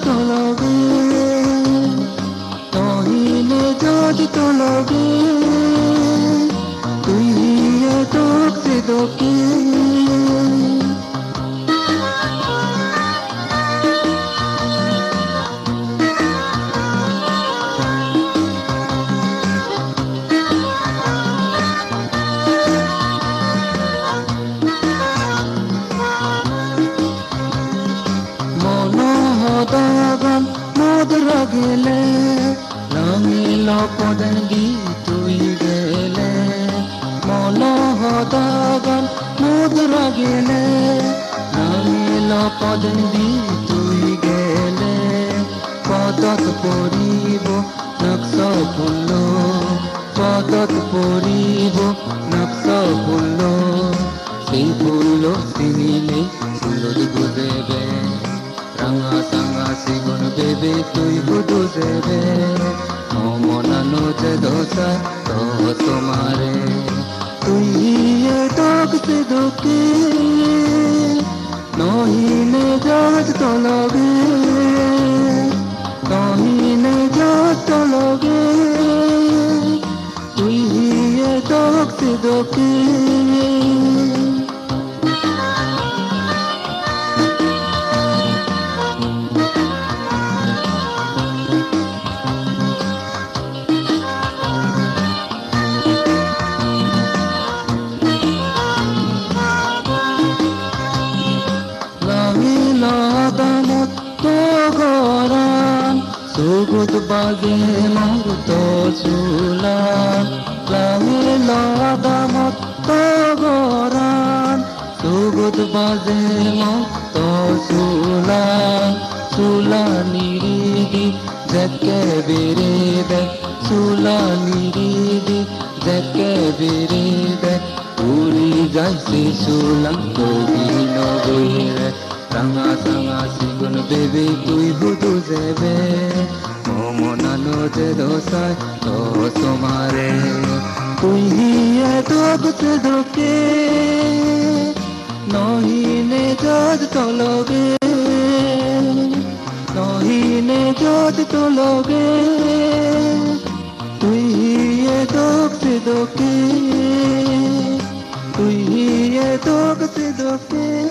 তলবে নহিলে যদি তলবে তুই তোক সিদকে মনোহদাগান মধুরা গেলে রঙিল পদন দি তুই গেলে মনোহদাগান মধুরা গেলে রঙিল পদন দি তুই গেলে পদত পরিব নকশ ফুল্ল পদত পরিব নকশ ফুল্ল সেই ফুল্ল চিনিলে সুন্দর বুঝেবে রাঙা সাঙা সিগুন বেবে তুই বুধু দেবে মনানো যে দোষা তো তোমারে তুই তোক সে দোকে নহিলে যাজ তলবে নহিলে যাজ তলবে তুই তোক সে দোকে দামত তো গরান সুগুত বাগে মরত চুলান লামিল দামত তো গরান সুগুত বাগে মরত চুলান চুলা নিরিদি জেকে বেরেদে চুলা নিরিদি জেকে বেরেদে উড়ি যাইছে চুলান কবি নগরে রাঙা সাঙা সিগুন বেবে তুই বুধু যাবে মনানো যে দোষায় তো তোমারে তুই তোক সে দোকে নহিলে যদ তলবে নহিলে যদ তলবে তুই তোক সে দোকে তুই তোক সে দোকে